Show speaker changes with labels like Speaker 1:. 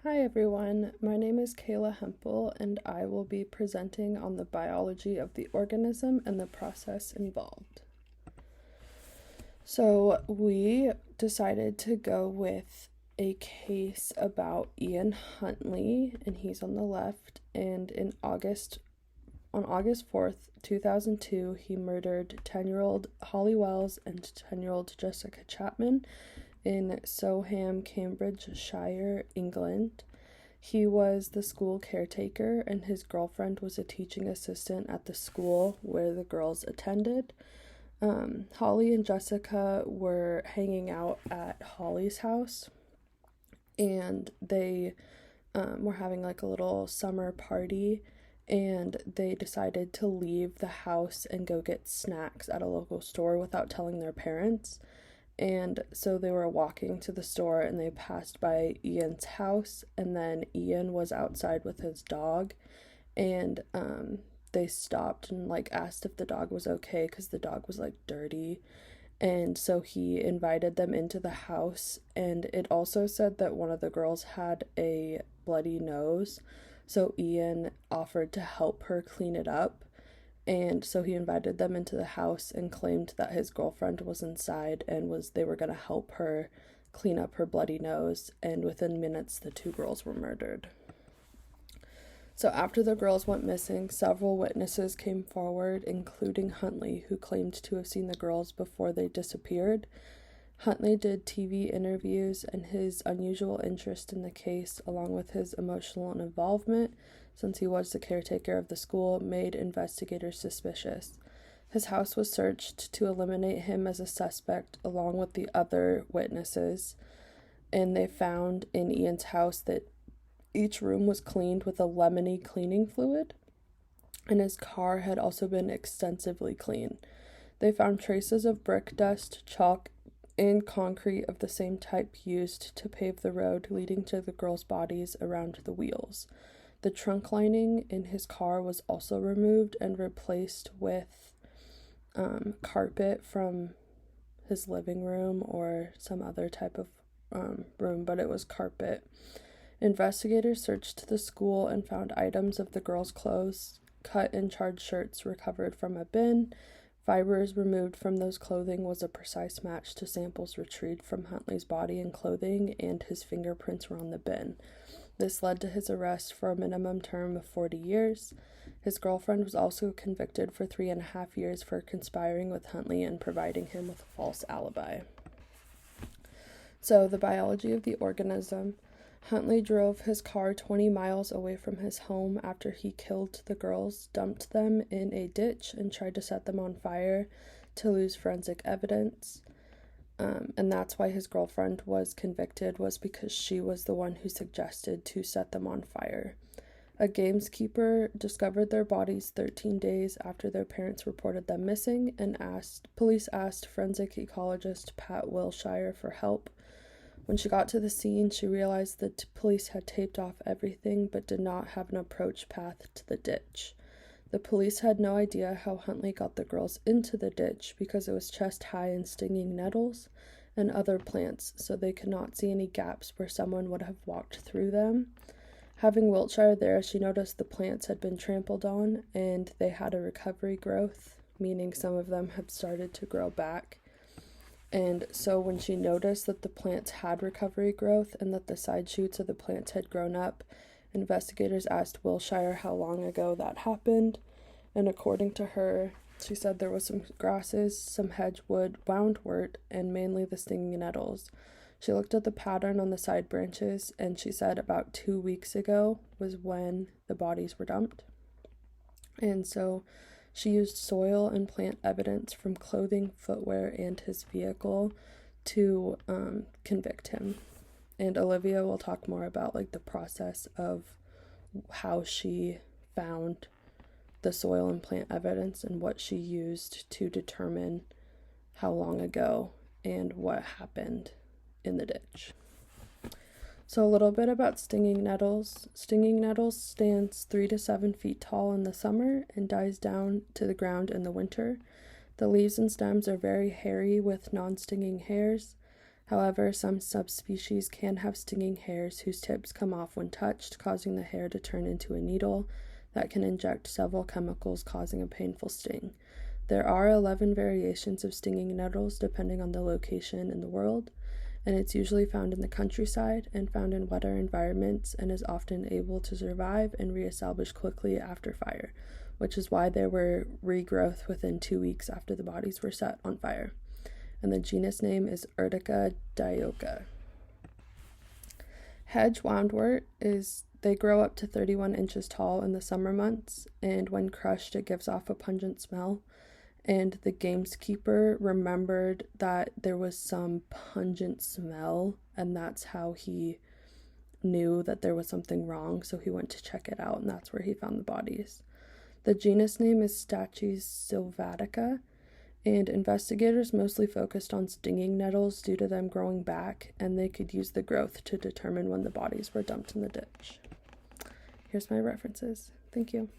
Speaker 1: Hi everyone, my name is Kayla Hempel and I will be presenting on the biology of the organism and the process involved. So we decided to go with a case about Ian Huntley, and he's on the left, and on August 4th, 2002, he murdered 10-year-old Holly Wells and 10-year-old Jessica Chapman in Soham, Cambridgeshire, England. He was the school caretaker, and his girlfriend was a teaching assistant at the school where the girls attended. Holly and Jessica were hanging out at Holly's house, and they were having like a little summer party, and they decided to leave the house and go get snacks at a local store without telling their parents. And so they were walking to the store and they passed by Ian's house, and then Ian was outside with his dog, and they stopped and like asked if the dog was okay because the dog was like dirty. And so he invited them into the house, and it also said that one of the girls had a bloody nose, so Ian offered to help her clean it up. And so he invited them into the house and claimed that his girlfriend was inside and they were going to help her clean up her bloody nose, and within minutes the two girls were murdered. So after the girls went missing, several witnesses came forward, including Huntley, who claimed to have seen the girls before they disappeared. Huntley did TV interviews, and his unusual interest in the case, along with his emotional involvement, since he was the caretaker of the school, made investigators suspicious. His house was searched to eliminate him as a suspect, along with the other witnesses, and they found in Ian's house that each room was cleaned with a lemony cleaning fluid, and his car had also been extensively cleaned. They found traces of brick dust, chalk, and concrete of the same type used to pave the road leading to the girls' bodies around the wheels. The trunk lining in his car was also removed and replaced with carpet from his living room or some other type of room, but it was carpet. Investigators searched the school and found items of the girls' clothes, cut and charred shirts recovered from a bin. Fibers removed from those clothing was a precise match to samples retrieved from Huntley's body and clothing, and his fingerprints were on the bin. This led to his arrest for a minimum term of 40 years. His girlfriend was also convicted for 3.5 years for conspiring with Huntley and providing him with a false alibi. So, the biology of the organism. Huntley drove his car 20 miles away from his home after he killed the girls, dumped them in a ditch, and tried to set them on fire to lose forensic evidence. And that's why his girlfriend was convicted, was because she was the one who suggested to set them on fire. A gameskeeper discovered their bodies 13 days after their parents reported them missing, and police asked forensic ecologist Pat Wiltshire for help. When she got to the scene, she realized that police had taped off everything but did not have an approach path to the ditch. The police had no idea how Huntley got the girls into the ditch because it was chest high in stinging nettles and other plants, so they could not see any gaps where someone would have walked through them. Having Wiltshire there, she noticed the plants had been trampled on and they had a recovery growth, meaning some of them had started to grow back. And so when she noticed that the plants had recovery growth and that the side shoots of the plants had grown up, investigators asked Wiltshire how long ago that happened. And according to her, she said there was some grasses, some hedgewood, woundwort, and mainly the stinging nettles. She looked at the pattern on the side branches, and she said about 2 weeks ago was when the bodies were dumped. And so she used soil and plant evidence from clothing, footwear, and his vehicle to convict him. And Olivia will talk more about like the process of how she found the soil and plant evidence and what she used to determine how long ago and what happened in the ditch. So a little bit about stinging nettles. Stinging nettles stands 3 to 7 feet tall in the summer and dies down to the ground in the winter. The leaves and stems are very hairy with non-stinging hairs. However, some subspecies can have stinging hairs whose tips come off when touched, causing the hair to turn into a needle that can inject several chemicals, causing a painful sting. There are 11 variations of stinging nettles depending on the location in the world, and it's usually found in the countryside and found in wetter environments and is often able to survive and reestablish quickly after fire, which is why there were regrowth within 2 weeks after the bodies were set on fire. And the genus name is Urtica dioica. Hedge woundwort they grow up to 31 inches tall in the summer months, and when crushed it gives off a pungent smell. And the gamekeeper remembered that there was some pungent smell, and that's how he knew that there was something wrong, so he went to check it out, and that's where he found the bodies. The genus name is Stachys sylvatica, and investigators mostly focused on stinging nettles due to them growing back, and they could use the growth to determine when the bodies were dumped in the ditch. Here's my references. Thank you.